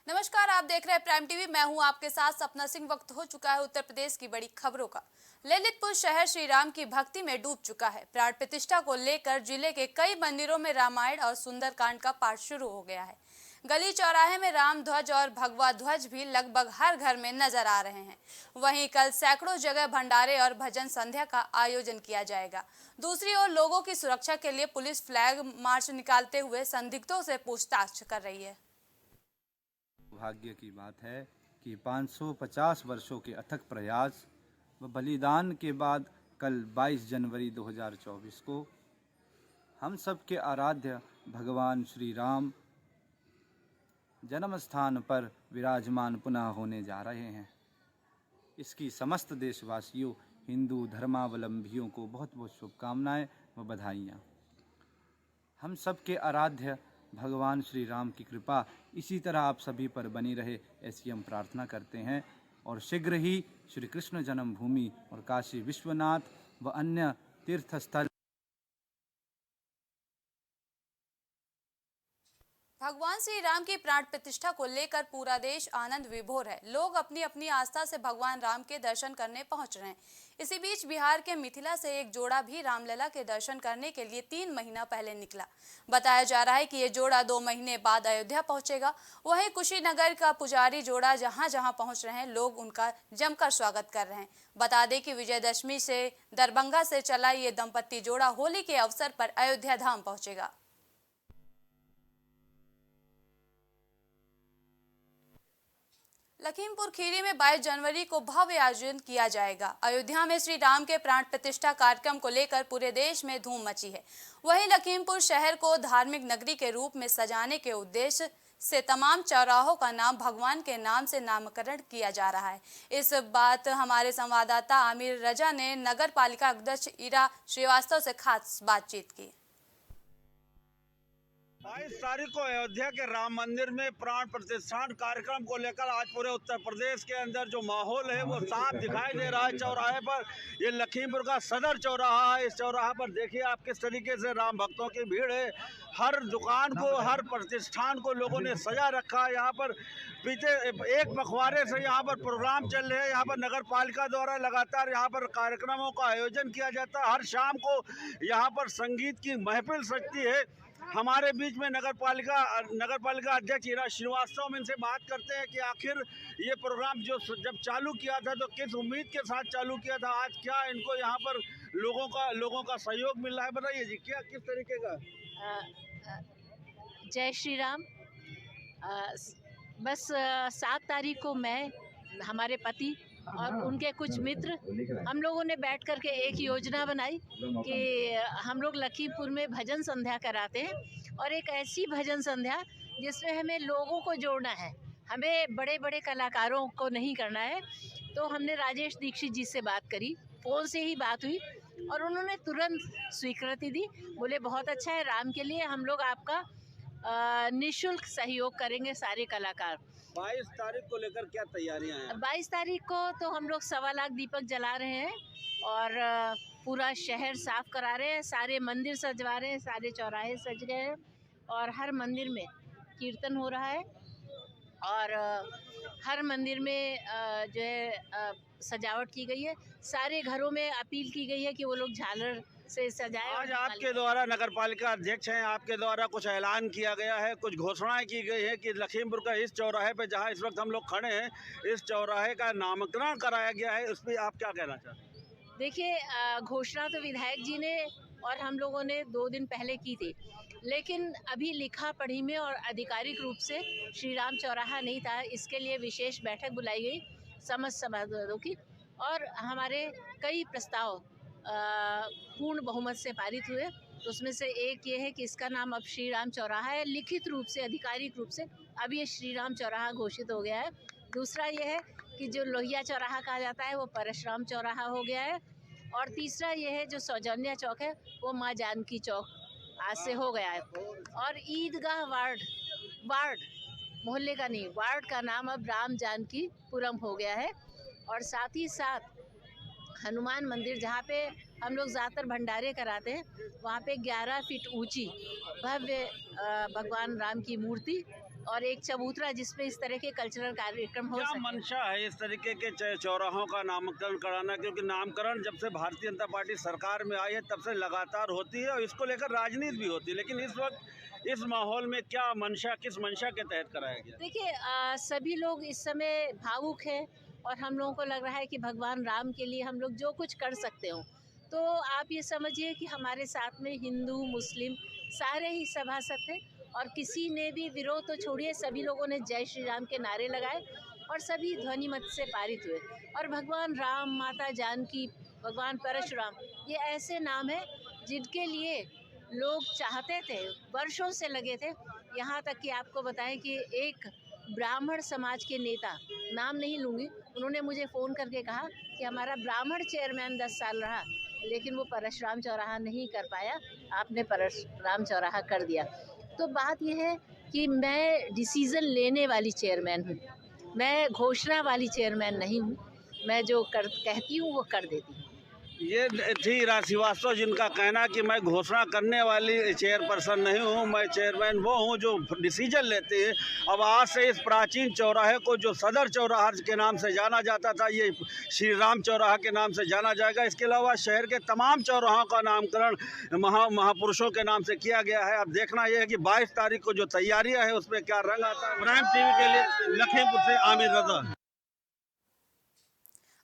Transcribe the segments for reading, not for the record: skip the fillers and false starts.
नमस्कार, आप देख रहे हैं प्राइम टीवी। मैं हूं आपके साथ सपना सिंह। वक्त हो चुका है उत्तर प्रदेश की बड़ी खबरों का। ललितपुर शहर श्री राम की भक्ति में डूब चुका है। प्राण प्रतिष्ठा को लेकर जिले के कई मंदिरों में रामायण और सुंदरकांड का पाठ शुरू हो गया है। गली चौराहे में राम ध्वज और भगवा ध्वज भी लगभग हर घर में नजर आ रहे हैं। वहीं कल सैकड़ों जगह भंडारे और भजन संध्या का आयोजन किया जाएगा। दूसरी ओर लोगों की सुरक्षा के लिए पुलिस फ्लैग मार्च निकालते हुए संदिग्धों से पूछताछ कर रही है। भाग्य की बात है कि 550 वर्षों के अथक प्रयास व बलिदान के बाद कल 22 जनवरी 2024 को हम सबके आराध्य भगवान श्री राम जन्म स्थान पर विराजमान पुनः होने जा रहे हैं। इसकी समस्त देशवासियों, हिंदू धर्मावलंबियों को बहुत बहुत शुभकामनाएं व बधाइयाँ। हम सबके आराध्य भगवान श्री राम की कृपा इसी तरह आप सभी पर बनी रहे, ऐसी हम प्रार्थना करते हैं। और शीघ्र ही श्री कृष्ण जन्मभूमि और काशी विश्वनाथ व अन्य तीर्थस्थल भगवान श्री राम की प्राण प्रतिष्ठा को लेकर पूरा देश आनंद विभोर है। लोग अपनी अपनी आस्था से भगवान राम के दर्शन करने पहुंच रहे हैं। इसी बीच बिहार के मिथिला से एक जोड़ा भी रामलला के दर्शन करने के लिए 3 महीना पहले निकला। बताया जा रहा है कि ये जोड़ा 2 महीने बाद अयोध्या पहुंचेगा। वहीं कुशीनगर का पुजारी जोड़ा जहां जहां पहुंच रहे हैं, लोग उनका जमकर स्वागत कर रहे हैं। बता दें कि विजयदशमी से दरभंगा से चला ये दंपत्ति जोड़ा होली के अवसर पर अयोध्या धाम पहुंचेगा। लखीमपुर खीरी में 22 जनवरी को भव्य आयोजन किया जाएगा। अयोध्या में श्री राम के प्राण प्रतिष्ठा कार्यक्रम को लेकर पूरे देश में धूम मची है। वहीं लखीमपुर शहर को धार्मिक नगरी के रूप में सजाने के उद्देश्य से तमाम चौराहों का नाम भगवान के नाम से नामकरण किया जा रहा है। इस बात हमारे संवाददाता आमिर रजा ने नगर पालिका अध्यक्ष इरा श्रीवास्तव से खास बातचीत की। 22 तारीख को अयोध्या के राम मंदिर में प्राण प्रतिष्ठान कार्यक्रम को लेकर आज पूरे उत्तर प्रदेश के अंदर जो माहौल है वो साफ दिखाई दे रहा है। चौराहे पर, ये लखीमपुर का सदर चौराहा है। इस चौराहा पर देखिए आप किस तरीके से राम भक्तों की भीड़ है। हर दुकान को, हर प्रतिष्ठान को लोगों ने सजा रखा है। यहाँ पर पीछे एक पखवाड़े से यहाँ पर प्रोग्राम चल रहे हैं। यहाँ पर नगर पालिका द्वारा लगातार यहाँ पर कार्यक्रमों का आयोजन किया जाता है। हर शाम को यहाँ पर संगीत की महफिल सजती है। हमारे बीच में नगर पालिका अध्यक्ष इरा श्रीवास्तव, हम इनसे बात करते हैं कि आखिर ये प्रोग्राम जो जब चालू किया था तो किस उम्मीद के साथ चालू किया था, आज क्या इनको यहाँ पर लोगों का सहयोग मिल रहा है, बताइए जी, क्या किस तरीके का? जय श्री राम। बस 7 तारीख को मैं, हमारे पति और उनके कुछ मित्र, हम लोगों ने बैठ कर के एक योजना बनाई कि हम लोग लखीमपुर में भजन संध्या कराते हैं, और एक ऐसी भजन संध्या जिसमें हमें लोगों को जोड़ना है, हमें बड़े बड़े कलाकारों को नहीं करना है। तो हमने राजेश दीक्षित जी से बात करी, फ़ोन से ही बात हुई और उन्होंने तुरंत स्वीकृति दी। बोले बहुत अच्छा है, राम के लिए हम लोग आपका निःशुल्क सहयोग करेंगे सारे कलाकार। 22 तारीख को लेकर क्या तैयारियां हैं? 22 तारीख को तो हम लोग 1.25 लाख दीपक जला रहे हैं और पूरा शहर साफ करा रहे हैं, सारे मंदिर सजवा रहे हैं, सारे चौराहे सज गए हैं और हर मंदिर में कीर्तन हो रहा है। और हर मंदिर में जो है सजावट की गई है। सारे घरों में अपील की गई है कि वो लोग झालर से सजाए। आज आपके द्वारा, नगर पालिका अध्यक्ष हैं, आपके द्वारा कुछ ऐलान किया गया है, कुछ घोषणाएं की गई है कि लखीमपुर का इस चौराहे पे, जहां इस वक्त हम लोग खड़े हैं, इस चौराहे का नामकरण कराया गया है। उस पर आप क्या कहना चाहते हैं? देखिए, घोषणा तो विधायक जी ने और हम लोगों ने 2 दिन पहले की थी, लेकिन अभी लिखा पढ़ी में और आधिकारिक रूप से श्री राम चौराहा नहीं था। इसके लिए विशेष बैठक बुलाई गई समस्त समाजवादियों की, और हमारे कई प्रस्ताव पूर्ण बहुमत से पारित हुए। तो उसमें से एक ये है कि इसका नाम अब श्री राम चौराहा है, लिखित रूप से, आधिकारिक रूप से अब ये श्री राम चौराहा घोषित हो गया है। दूसरा ये है कि जो लोहिया चौराहा कहा जाता है वो परशुराम चौराहा हो गया है। और तीसरा ये है जो सौजन्या चौक है वो माँ जानकी चौक आज से हो गया है। और ईदगाह वार्ड मोहल्ले का नहीं, वार्ड का नाम अब राम जानकी पुरम हो गया है। और साथ ही साथ हनुमान मंदिर, जहाँ पे हम लोग ज़्यादातर भंडारे कराते हैं, वहाँ पे 11 फीट ऊंची भव्य भगवान राम की मूर्ति और एक चबूतरा जिसपे इस तरह के कल्चरल कार्यक्रम हो क्या सके। मंशा है इस तरीके के चौराहों का नामकरण कराना, क्योंकि नामकरण जब से भारतीय जनता पार्टी सरकार में आई है तब से लगातार होती है और इसको लेकर राजनीति भी होती है, लेकिन इस वक्त इस माहौल में क्या मंशा, किस मंशा के तहत कराया गया? देखिए सभी लोग इस समय भावुक हैं और हम लोगों को लग रहा है कि भगवान राम के लिए हम लोग जो कुछ कर सकते हो, तो आप ये समझिए कि हमारे साथ में हिंदू मुस्लिम सारे ही सभासद थे और किसी ने भी विरोध तो छोड़िए, सभी लोगों ने जय श्री राम के नारे लगाए और सभी ध्वनिमत से पारित हुए। और भगवान राम, माता जानकी, भगवान परशुराम, ये ऐसे नाम हैं जिनके लिए लोग चाहते थे, वर्षों से लगे थे। यहाँ तक कि आपको बताएं कि एक ब्राह्मण समाज के नेता, नाम नहीं लूँगी, उन्होंने मुझे फ़ोन करके कहा कि हमारा ब्राह्मण चेयरमैन 10 साल रहा लेकिन वो परशुराम चौराहा नहीं कर पाया, आपने परशुराम चौराहा कर दिया। तो बात यह है कि मैं डिसीज़न लेने वाली चेयरमैन हूँ, मैं घोषणा वाली चेयरमैन नहीं हूँ। मैं जो कहती हूँ वो कर देती हूँ। ये थी ईरा श्रीवास्तव, जिनका कहना है कि मैं घोषणा करने वाली चेयरपर्सन नहीं हूँ, मैं चेयरमैन वो हूँ जो डिसीजन लेती है। अब आज से इस प्राचीन चौराहे को जो सदर चौराहा के नाम से जाना जाता था, ये श्री राम चौराहा के नाम से जाना जाएगा। इसके अलावा शहर के तमाम चौराहों का नामकरण महापुरुषों के नाम से किया गया है। अब देखना यह है कि 22 तारीख को जो तैयारियाँ है उसमें क्या रंग आता है। प्राइम टीवी के लिए लखीमपुर से आमिर रजा।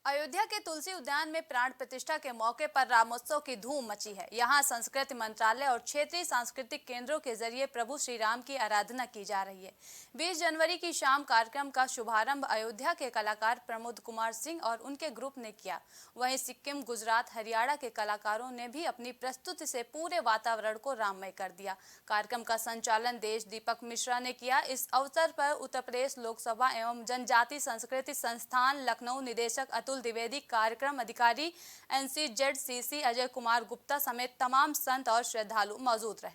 अयोध्या के तुलसी उद्यान में प्राण प्रतिष्ठा के मौके पर रामोत्सव की धूम मची है। यहाँ संस्कृति मंत्रालय और क्षेत्रीय सांस्कृतिक केंद्रों के जरिए प्रभु श्री राम की आराधना की जा रही है। 20 जनवरी की शाम कार्यक्रम का शुभारंभ अयोध्या के कलाकार प्रमोद कुमार सिंह और उनके ग्रुप ने किया। वहीं सिक्किम, गुजरात, हरियाणा के कलाकारों ने भी अपनी प्रस्तुति से पूरे वातावरण को राममय कर दिया। कार्यक्रम का संचालन देश दीपक मिश्रा ने किया। इस अवसर पर उत्तर प्रदेश लोकसभा एवं जनजाति संस्कृति संस्थान लखनऊ निदेशक अतुल द्विवेदी, कार्यक्रम अधिकारी NCZCC अजय कुमार गुप्ता समेत तमाम संत और श्रद्धालु मौजूद रहे।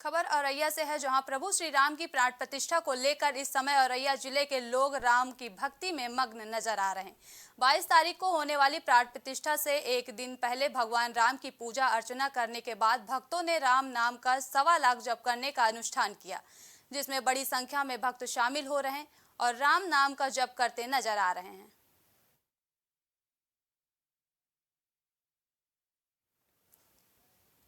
खबर औरैया से है, जहां प्रभु श्री राम की प्राण प्रतिष्ठा को लेकर इस समय औरैया जिले के लोग राम की भक्ति में मग्न नजर आ रहे हैं। 22 तारीख को होने वाली प्राण प्रतिष्ठा से एक दिन पहले भगवान राम की पूजा अर्चना करने के बाद भक्तों ने राम नाम का 1.25 लाख जप करने का अनुष्ठान किया, जिसमें बड़ी संख्या में भक्त शामिल हो रहे हैं और राम नाम का जप करते नजर आ रहे हैं।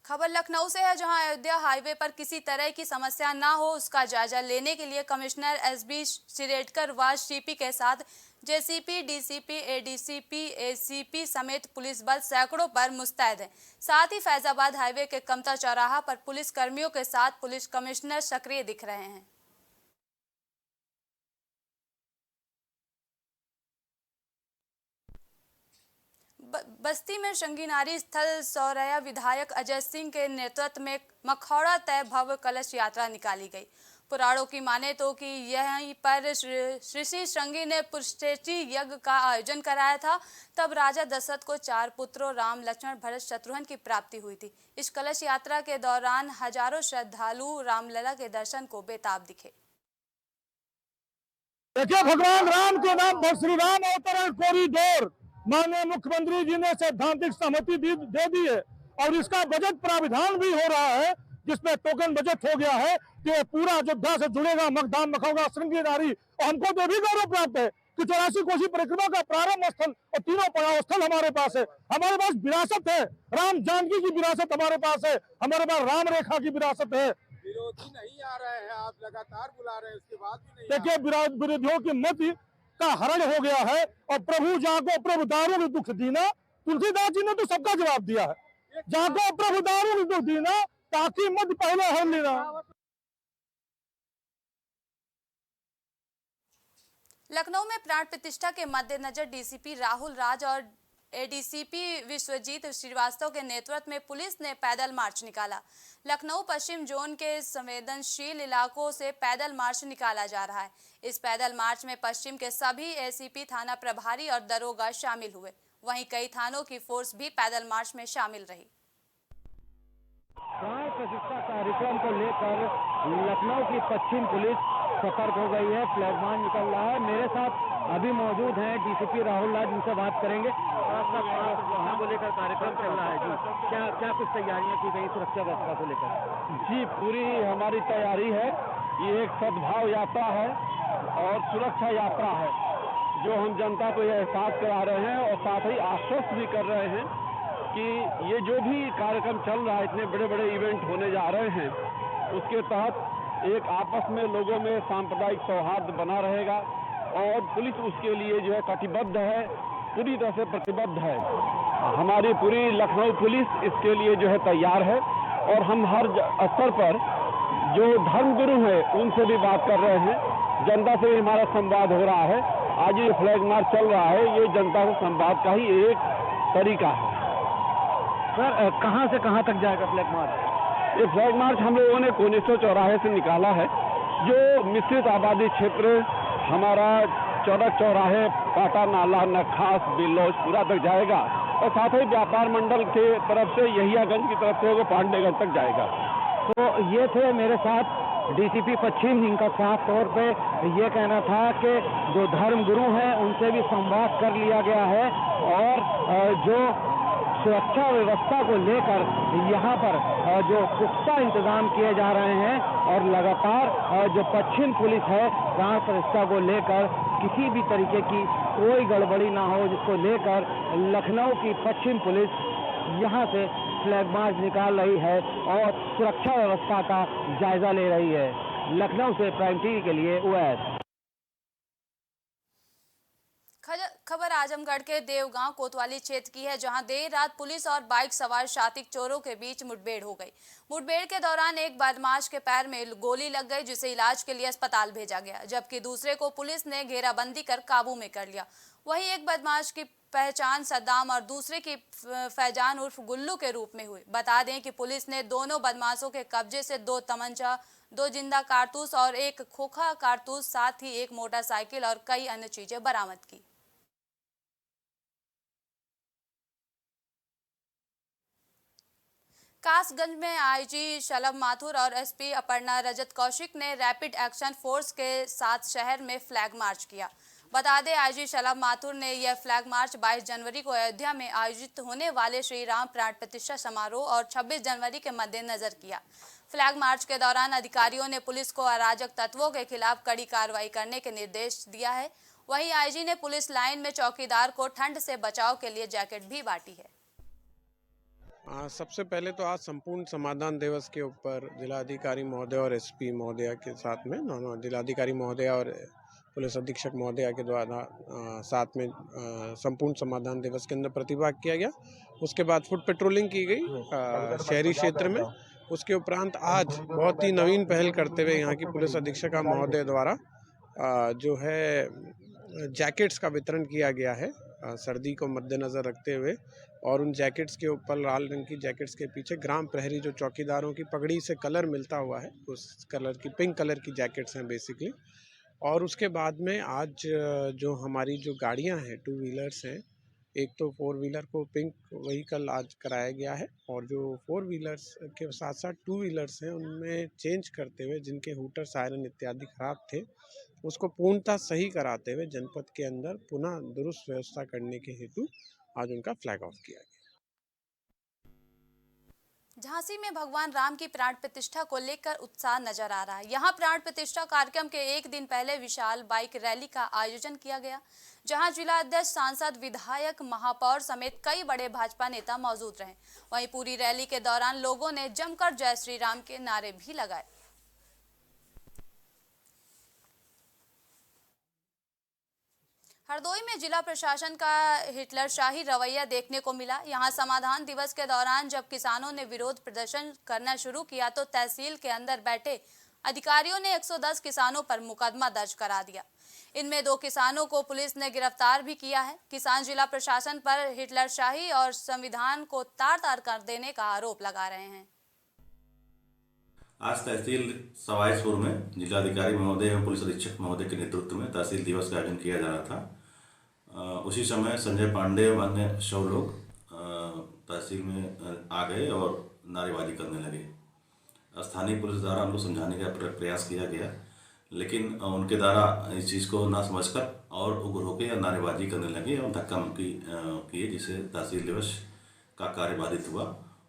खबर लखनऊ से है, जहां अयोध्या हाईवे पर किसी तरह की समस्या ना हो उसका जायजा लेने के लिए कमिश्नर SB शिरेडकर व CP के साथ JCP, DCP, ADCP, ACP समेत पुलिस बल सैकड़ों पर मुस्तैद है। साथ ही फैजाबाद हाईवे के कमता चौराहा पर पुलिस कर्मियों के साथ पुलिस कमिश्नर सक्रिय दिख रहे हैं। बस्ती में शंगीनारी स्थल सौरया विधायक अजय सिंह के नेतृत्व में मखौड़ा तय भव्य कलश यात्रा निकाली गई। पुराणों की माने तो कि यहीं पर ऋषि श्रृंगी ने पुष्टेष्टि यज्ञ का आयोजन कराया था। तब राजा दशरथ को 4 पुत्रों राम, लक्ष्मण, भरत, शत्रुघ्न की प्राप्ति हुई थी। इस कलश यात्रा के दौरान हजारों श्रद्धालु रामलला के दर्शन को बेताब दिखे। देखिए, भगवान राम के नाम पर श्री राम अवतरण कॉरिडोर माननीय मुख्यमंत्री जी ने सैद्धांतिक सहमति दे दी है और इसका बजट प्राविधान भी हो रहा है, जिसमें टोकन बजट हो गया है कि पूरा अयोध्या से जुड़ेगा, मखधाम, मखौड़ा, श्रृंगीनारी। और हमको तो भी गौरव प्राप्त है कि 84 कोसी परिक्रमा का प्रारंभ स्थल और 3 पड़ाव स्थल हमारे पास है। हमारे पास विरासत है, राम जानकी की विरासत हमारे पास है, हमारे पास राम रेखा की विरासत है। विरोधी नहीं आ रहे हैं, आप लगातार बुला रहे हैं, उसके बाद भी नहीं। देखिए, विरोधियों की मत का हरण हो गया है और प्रभु जाको प्रभु दारू में दुख दीना, तुलसीदास जी ने तो सबका जवाब दिया है। जाको प्रभु दारू में दुख दीना, ताकि मत पहले हर लेना। लखनऊ में प्राण प्रतिष्ठा के मद्देनजर DCP राहुल राज और ADCP विश्वजीत श्रीवास्तव के नेतृत्व में पुलिस ने पैदल मार्च निकाला। लखनऊ पश्चिम जोन के संवेदनशील इलाकों से पैदल मार्च निकाला जा रहा है। इस पैदल मार्च में पश्चिम के सभी ACP थाना प्रभारी और दरोगा शामिल हुए। वहीं कई थानों की फोर्स भी पैदल मार्च में शामिल रही। प्राण प्रतिष्ठा कार्यक्रम को लेकर लखनऊ की पश्चिम पुलिस सतर्क हो गई है। फ्लैग मार्च निकल रहा है। मेरे साथ अभी मौजूद हैं DCP राहुल राज, जिनसे बात करेंगे। वहाँ को लेकर कार्यक्रम चल रहा है जी, क्या कुछ तैयारियां की गई सुरक्षा व्यवस्था को लेकर? जी, पूरी हमारी तैयारी है। ये एक सद्भाव यात्रा है और सुरक्षा यात्रा है, जो हम जनता को यह एहसास करा रहे हैं और साथ ही आश्वस्त भी कर रहे हैं कि ये जो भी कार्यक्रम चल रहा है, इतने बड़े बड़े इवेंट होने जा रहे हैं, उसके तहत एक आपस में लोगों में सांप्रदायिक सौहार्द बना रहेगा और पुलिस उसके लिए जो है कटिबद्ध है, पूरी तरह से प्रतिबद्ध है। हमारी पूरी लखनऊ पुलिस इसके लिए जो है तैयार है और हम हर स्तर पर जो धर्मगुरु हैं उनसे भी बात कर रहे हैं। जनता से हमारा संवाद हो रहा है। आज ये फ्लैग मार्च चल रहा है, ये जनता से संवाद का ही एक तरीका है। सर, कहाँ से कहाँ तक जाएगा फ्लैग मार्च? ये फ्लैग मार्च हम लोगों ने कोनेश्वर चौराहे से निकाला है, जो मिश्रित आबादी क्षेत्र हमारा चौरक चौराहे, पाटा नाला, नखास, बिल्लौचपुरा तक जाएगा और साथ ही व्यापार मंडल के तरफ से यहियागंज की तरफ से वो पांडेगंज तक जाएगा। तो ये थे मेरे साथ डीसीपी पश्चिम, जिनका साफ तौर पे ये कहना था कि जो धर्म गुरु हैं उनसे भी संवाद कर लिया गया है और जो सुरक्षा व्यवस्था को लेकर यहाँ पर जो पुख्ता इंतजाम किए जा रहे हैं और लगातार जो पश्चिम पुलिस है प्राण प्रतिष्ठा को लेकर किसी भी तरीके की कोई गड़बड़ी ना हो, जिसको लेकर लखनऊ की पश्चिम पुलिस यहाँ से फ्लैग मार्च निकाल रही है और सुरक्षा व्यवस्था का जायजा ले रही है। लखनऊ से प्राइम टीवी के लिए उवैस। खबर आजमगढ़ के देवगांव कोतवाली क्षेत्र की है, जहां देर रात पुलिस और बाइक सवार शातिक चोरों के बीच मुठभेड़ हो गई। मुठभेड़ के दौरान एक बदमाश के पैर में गोली लग गई, जिसे इलाज के लिए अस्पताल भेजा गया, जबकि दूसरे को पुलिस ने घेराबंदी कर काबू में कर लिया। वहीं एक बदमाश की पहचान सद्दाम और दूसरे की फैजान उर्फ गुल्लू के रूप में हुई। बता दें कि पुलिस ने दोनों बदमाशों के कब्जे से 2 तमंचा, 2 जिंदा कारतूस और 1 खोखा कारतूस, साथ ही 1 मोटरसाइकिल और कई अन्य चीजें बरामद की। कासगंज में आईजी शलभ माथुर और एसपी अपर्णा रजत कौशिक ने रैपिड एक्शन फोर्स के साथ शहर में फ्लैग मार्च किया। बता दें, आईजी शलभ माथुर ने यह फ्लैग मार्च 22 जनवरी को अयोध्या में आयोजित होने वाले श्री राम प्राण प्रतिष्ठा समारोह और 26 जनवरी के मद्देनजर किया। फ्लैग मार्च के दौरान अधिकारियों ने पुलिस को अराजक तत्वों के खिलाफ कड़ी कार्रवाई करने के निर्देश दिया है। वहीं आईजी ने पुलिस लाइन में चौकीदार को ठंड से बचाव के लिए जैकेट भी बांटी है। सबसे पहले तो आज संपूर्ण समाधान दिवस के ऊपर जिलाधिकारी महोदय और एसपी महोदय के साथ में जिलाधिकारी महोदय और पुलिस अधीक्षक महोदय के द्वारा साथ में संपूर्ण समाधान दिवस के अंदर प्रतिभाग किया गया। उसके बाद फुट पेट्रोलिंग की गई शहरी क्षेत्र में। उसके उपरांत आज बहुत ही नवीन पहल करते हुए यहाँ की पुलिस अधीक्षक महोदय द्वारा जो है जैकेट्स का वितरण किया गया है सर्दी को मद्देनज़र रखते हुए। और उन जैकेट्स के ऊपर लाल रंग की जैकेट्स के पीछे ग्राम प्रहरी जो चौकीदारों की पगड़ी से कलर मिलता हुआ है, उस कलर की पिंक कलर की जैकेट्स हैं बेसिकली। और उसके बाद में आज जो हमारी जो गाड़ियां हैं 2 व्हीलर्स हैं, एक तो 4 व्हीलर को पिंक व्हीकल आज कराया गया है और जो 4 व्हीलर्स के साथ साथ 2 व्हीलर्स हैं उनमें चेंज करते हुए जिनके हूटर सायरन इत्यादि खराब थे उसको पूर्णतः सही कराते हुए जनपद के अंदर पुनः दुरुस्त व्यवस्था करने के हेतु आज उनका फ्लैग ऑफ किया गया। झांसी में भगवान राम की प्राण प्रतिष्ठा को लेकर उत्साह नजर आ रहा है। यहां प्राण प्रतिष्ठा कार्यक्रम के एक दिन पहले विशाल बाइक रैली का आयोजन किया गया, जहां जिला अध्यक्ष, सांसद, विधायक, महापौर समेत कई बड़े भाजपा नेता मौजूद रहे। वहीं पूरी रैली के दौरान लोगों ने जमकर जय श्री राम के नारे भी लगाए। हरदोई में जिला प्रशासन का हिटलरशाही रवैया देखने को मिला। यहां समाधान दिवस के दौरान जब किसानों ने विरोध प्रदर्शन करना शुरू किया तो तहसील के अंदर बैठे अधिकारियों ने 110 किसानों पर मुकदमा दर्ज करा दिया। इनमें 2 किसानों को पुलिस ने गिरफ्तार भी किया है। किसान जिला प्रशासन पर हिटलरशाही और संविधान को तार-तार कर देने का आरोप लगा रहे हैं। आज तहसील सवाईसपुर में जिलाधिकारी महोदय एवं पुलिस अधीक्षक महोदय के नेतृत्व में तहसील दिवस का आयोजन किया जा रहा था। उसी समय संजय पांडे एवं अन्य 100 लोग तहसील में आ गए और नारेबाजी करने लगे। स्थानीय पुलिस द्वारा उनको समझाने का प्रयास किया गया, लेकिन उनके द्वारा इस चीज़ को ना समझकर और उग्र होकर या नारेबाजी करने लगे और धक्का मुक्की किए, जिससे तहसील दिवस का कार्य बाधित हुआ।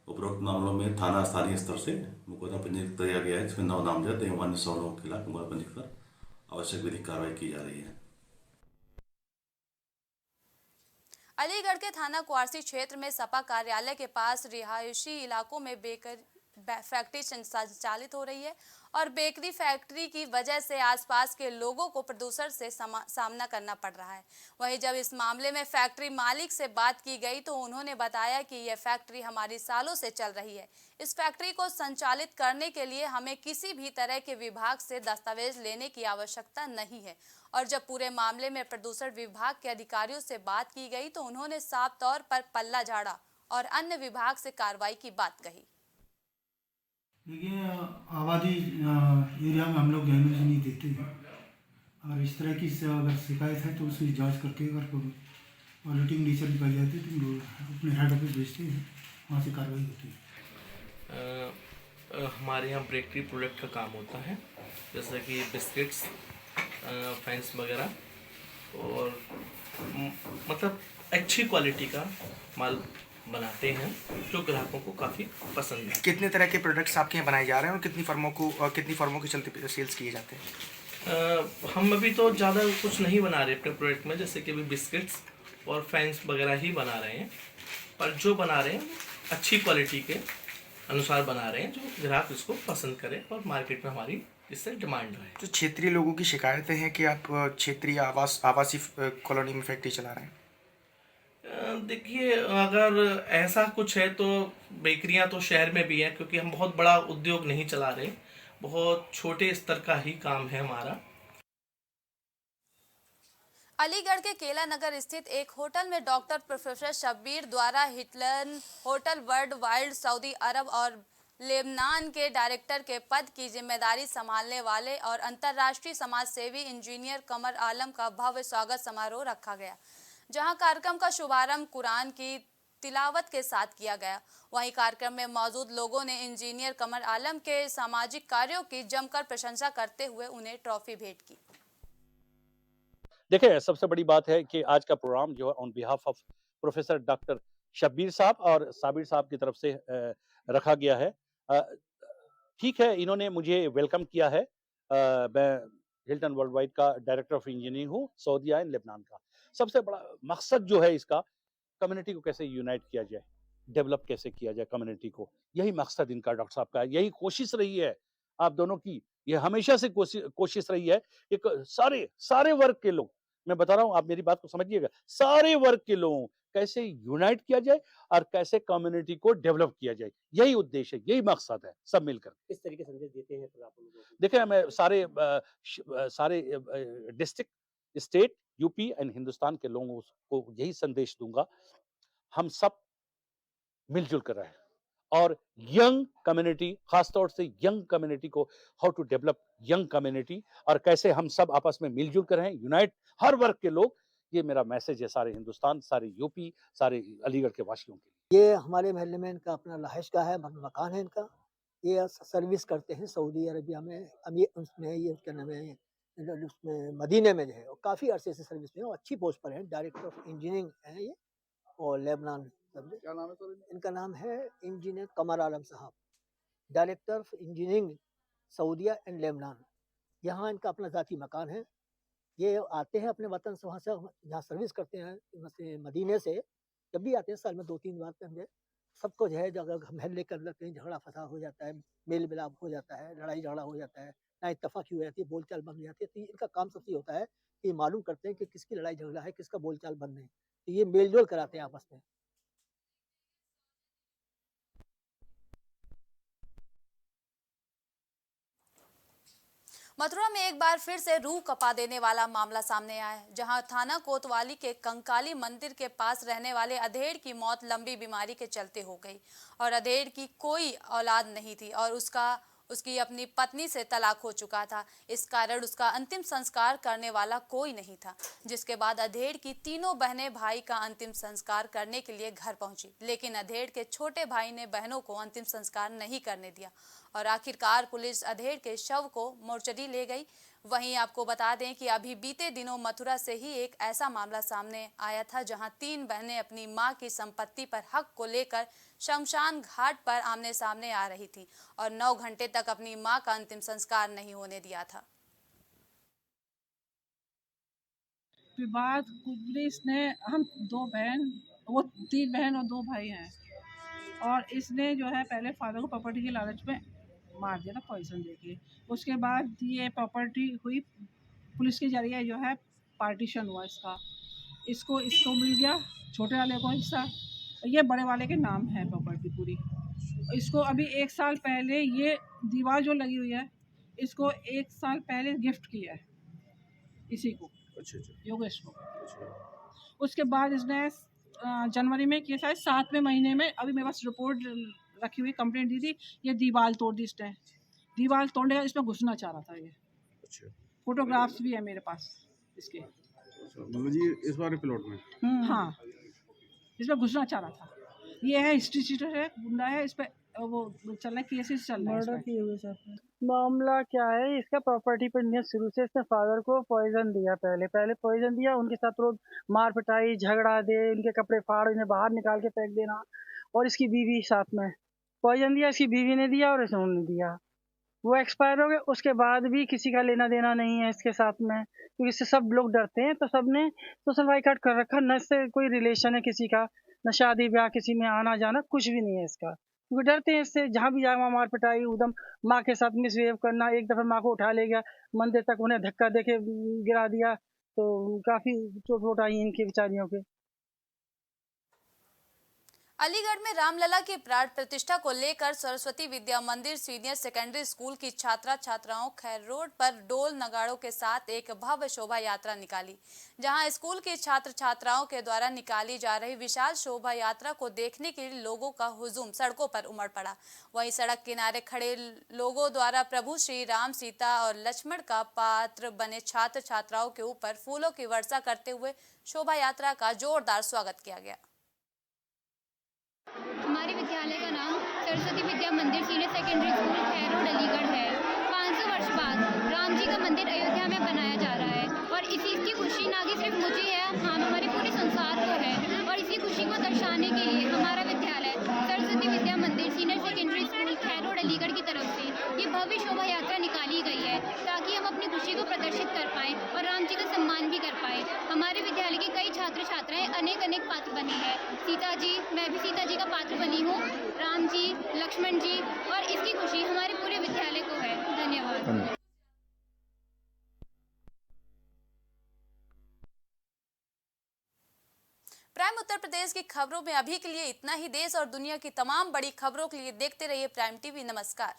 उपरोक्त मामलों में थाना स्थानीय स्तर से मुकदमा पंजीकृत किया गया है, जिसमें 9 नामजद एवं अन्य 100 लोगों के खिलाफ मुकदमा पंजीकृत कर आवश्यक विधिक कार्रवाई की जा रही है। अलीगढ़ के थाना कुआरसी क्षेत्र में सपा कार्यालय के पास रिहायशी इलाकों में फैक्ट्री संचालित हो रही है और बेकरी फैक्ट्री की वजह से आसपास के लोगों को प्रदूषण से सामना करना पड़ रहा है। वहीं जब इस मामले में फैक्ट्री मालिक से बात की गई तो उन्होंने बताया कि यह फैक्ट्री हमारी सालों से चल रही है। इस फैक्ट्री को संचालित करने के लिए हमें किसी भी तरह के विभाग से दस्तावेज लेने की आवश्यकता नहीं है। और जब पूरे मामले में प्रदूषण विभाग के अधिकारियों से बात की गई तो उन्होंने साफ तौर पर पल्ला झाड़ा और अन्य विभाग से कार्रवाई की बात कही। देखिए, आबादी एरिया में हम लोग गैमेज नहीं देते हैं और इस तरह की अगर शिकायत है तो उसकी जांच करके अगर कोई ऑडिटिंग नेचर निकल जाती है तो हम लोग अपने हेड ऑफिस भेजते हैं, वहाँ से कार्रवाई होती है। हमारे यहाँ बेकरी प्रोडक्ट का काम होता है, जैसे कि बिस्किट्स, फैंस वगैरह, और मतलब अच्छी क्वालिटी का माल बनाते हैं जो ग्राहकों को काफ़ी पसंद है। कितने तरह के प्रोडक्ट्स आपके यहाँ बनाए जा रहे हैं और कितनी फर्मों के चलते सेल्स किए जाते हैं? हम अभी तो ज़्यादा कुछ नहीं बना रहे अपने प्रोडक्ट में, जैसे कि अभी बिस्किट्स और फैंस वगैरह ही बना रहे हैं, पर जो बना रहे हैं अच्छी क्वालिटी के अनुसार बना रहे हैं जो ग्राहक इसको पसंद करें और मार्केट में हमारी इससे डिमांड रहे। जो क्षेत्रीय लोगों की शिकायतें हैं कि आप क्षेत्रीय आवासीय कॉलोनी में फैक्ट्री चला रहे हैं। देखिए, अगर ऐसा कुछ है तो बेकरियां तो शहर में भी हैं, क्योंकि हम बहुत बड़ा उद्योग नहीं चला रहे, बहुत छोटे स्तर का ही काम है हमारा। अलीगढ़ के केला नगर स्थित एक होटल में डॉक्टर प्रोफेसर शब्बीर द्वारा हिटलन होटल वर्ल्ड वाइड सऊदी अरब और लेबनान के डायरेक्टर के पद की जिम्मेदारी संभालने वाले और अंतर्राष्ट्रीय समाज सेवी इंजीनियर कमर आलम का भव्य स्वागत समारोह रखा गया, जहां कार्यक्रम का शुभारंभ कुरान की तिलावत के साथ किया गया। वहीं कार्यक्रम में मौजूद लोगों ने इंजीनियर कमर आलम के सामाजिक कार्यों की जमकर प्रशंसा करते हुए उन्हें ट्रॉफी भेंट की। देखिए, सबसे बड़ी बात है कि आज का प्रोग्राम जो है on behalf of professor doctor Shabbir साहब और साबिर साहब की तरफ से रखा गया है। ठीक है, इन्होंने मुझे वेलकम किया है। मैं हिल्टन वर्ल्ड वाइड का डायरेक्टर ऑफ इंजीनियरिंग हूँ, सऊदीया एंड लेबनान का। सबसे बड़ा मकसद जो है इसका, कम्युनिटी को कैसे यूनाइट किया जाए, डेवलप कैसे किया जाए कम्युनिटी को, यही मकसद इनका डॉक्टर साहब का है, यही कोशिश रही है आप दोनों की, ये हमेशा से कोशिश रही है कि सारे वर्ग के लोग, मैं बता रहा हूँ, आप मेरी बात को समझिएगा, सारे वर्ग के लोगों कैसे यूनाइट किया जाए और कैसे कम्युनिटी को डेवलप किया जाए, यही उद्देश्य है, यही मकसद है, सब मिलकर। किस तरीके से संदेश देते हैं फिर आप लोगों को? देखिए, मैं सारे district, state, UP and Hindustan के लोगों को यही संदेश दूंगा, हम सब मिलजुल कर रहे हैं और यंग कम्युनिटी, खासतौर से यंग कम्युनिटी को, how to develop young community और कैसे हम सब आपस में मिलजुल कर रहे हैं, यूनाइट हर वर्ग के लोग, ये मेरा मैसेज है सारे हिंदुस्तान, सारे यूपी, सारे अलीगढ़ के वासियों के लिए। ये हमारे महल्ले में इनका अपना रहायश का है, मकान है इनका, ये सर्विस करते हैं सऊदी अरबिया में, उसमें ये क्या नाम है, उसमें मदीने में जो है, और काफ़ी अरसे से सर्विस में और अच्छी पोस्ट पर है, डायरेक्टर ऑफ इंजीनियरिंग है ये, और लेबनान। क्या नाम है सर? इनका नाम है इंजीनियर कमर आलम साहब, director of engineering Saudia and Lebanon. यहाँ इनका अपना ज़ाती मकान है, ये आते हैं अपने वतन से, वहाँ से यहाँ सर्विस करते हैं मदीने से, जब भी आते हैं साल में 2-3 बार पे सबको जो है, अगर महल्ले के अंदर कहीं झगड़ा फसाद हो जाता है, मेल मिलाप हो जाता है, लड़ाई झगड़ा हो जाता है, ना इत्तफाक़ी हो जाती है, बोलचाल बन जाती है, तो इनका काम सबसे होता है कि मालूम करते हैं कि किसकी लड़ाई झगड़ा है, किसका बोलचाल बंद है, तो ये मेलजोल कराते हैं आपस में। मथुरा में एक बार फिर से रूह कपा देने वाला मामला सामने आया है, जहां थाना कोतवाली के कंकाली मंदिर के पास रहने वाले अधेड़ की मौत लंबी बीमारी के चलते हो गई और अधेड़ की कोई औलाद नहीं थी और उसकी अपनी पत्नी से तलाक हो चुका था। इस कारण उसका अंतिम संस्कार करने वाला कोई नहीं था, जिसके बाद अधेड़ की तीनों बहनें भाई का अंतिम संस्कार करने के लिए घर पहुंची, लेकिन अधेड़ के छोटे भाई ने बहनों को अंतिम संस्कार नहीं करने दिया और आखिरकार पुलिस अधेड़ के शव को मोर्चरी ले गई। वहीं आपको बता दें कि अभी बीते दिनों मथुरा से ही एक ऐसा मामला सामने आया था, जहां 3 बहनें अपनी मां की संपत्ति पर हक को लेकर शमशान घाट पर आमने सामने आ रही थी और 9 घंटे तक अपनी मां का अंतिम संस्कार नहीं होने दिया था। विवाद पुलिस ने, हम 2 बहन, वो 3 बहन और 2 भाई हैं, और इसने जो है पहले फादर को प्रॉपर्टी की लालच में मार दिया था पॉइजन देके। उसके बाद ये प्रॉपर्टी हुई पुलिस के जरिए, जो है पार्टीशन हुआ इसका, इसको मिल गया छोटे वाले को हिस्सा, ये बड़े वाले के नाम है प्रॉपर्टी पूरी। इसको अभी 1 साल पहले ये दीवार जो लगी हुई है, इसको 1 साल पहले गिफ्ट किया है इसी को, योगेश को। उसके बाद इसने जनवरी में किया, शायद 7वें महीने में, अभी मेरे पास रिपोर्ट रखी हुई, कंप्लेंट दी थी, ये दीवार तोड़ दी इसने। दीवार तोड़ने का इसमें घुसना चाह रहा था ये। फोटोग्राफ्स भी है मेरे पास इसके। जी इस बार प्लॉट में हाँ, इसमें घुसना चाह रहा था। ये है हिस्ट्री चीटर है, गुंडा है, इस पे वो चल रहा है, केसेस चल रहे हैं। मामला क्या है, इसका प्रॉपर्टी पर नहीं, शुरू से इसने फादर को पॉइजन दिया, पहले पॉइजन दिया, उनके साथ रोज मार पिटाई, झगड़ा दे, उनके कपड़े फाड़, इन्हें बाहर निकाल के फेंक देना, और इसकी बीवी साथ में पॉइजन दिया, इसकी बीवी ने दिया और इसने दिया। वो एक्सपायर हो गए, उसके बाद भी किसी का लेना देना नहीं है इसके साथ में, क्योंकि इससे सब लोग डरते हैं, तो सबने सोशल बाइकाट कर रखा, न इससे कोई रिलेशन है किसी का, न शादी ब्याह किसी में आना जाना, कुछ भी नहीं है इसका, क्योंकि डरते हैं इससे। जहाँ भी जाए वहाँ मार पिटाई, उदम माँ के साथ मिसबिहेव करना, एक दफ़ा माँ को उठा ले गया मंदिर तक, उन्हें धक्का देके गिरा दिया, तो काफ़ी चोट वोट आई इनकी बेचारियों के। अलीगढ़ में रामलला की प्राण प्रतिष्ठा को लेकर सरस्वती विद्या मंदिर सीनियर सेकेंडरी स्कूल की छात्राओं खैर रोड पर डोल नगाड़ों के साथ एक भव्य शोभा यात्रा निकाली, जहां स्कूल के छात्राओं के द्वारा निकाली जा रही विशाल शोभा यात्रा को देखने के लिए लोगों का हुजूम सड़कों पर उमड़ पड़ा। वहीं सड़क किनारे खड़े लोगों द्वारा प्रभु श्री राम, सीता और लक्ष्मण का पात्र बने छात्राओं के ऊपर फूलों की वर्षा करते हुए शोभा यात्रा का जोरदार स्वागत किया गया। हमारे विद्यालय का नाम सरस्वती विद्या मंदिर सीनियर सेकेंडरी स्कूल खैर रोड अलीगढ़ है। 500 वर्ष बाद राम जी का मंदिर अयोध्या में बनाया जा रहा है और इसकी खुशी ना कि सिर्फ मुझे है, हाँ हमारे पूरे संसार को है। और इसी खुशी को दर्शाने के लिए हमारा विद्यालय सरस्वती विद्या मंदिर सीनियर सेकेंडरी स्कूल खैर रोड अलीगढ़ की तरफ से ये भव्य शोभा यात्रा निकाली गई है, ताकि हम अपनी खुशी को प्रदर्शित कर पाएँ और राम जी का सम्मान भी कर पाएँ। हमारे विद्यालय के कई छात्र छात्राएँ अनेक पात्र बने हैं। सीता जी, मैं भी सीता जी का पात्र बनी हूँ, राम जी, लक्ष्मण जी, और इसकी खुशी हमारे पूरे विद्यालय को है। धन्यवाद। प्राइम उत्तर प्रदेश की खबरों में अभी के लिए इतना ही। देश और दुनिया की तमाम बड़ी खबरों के लिए देखते रहिए प्राइम टीवी। नमस्कार।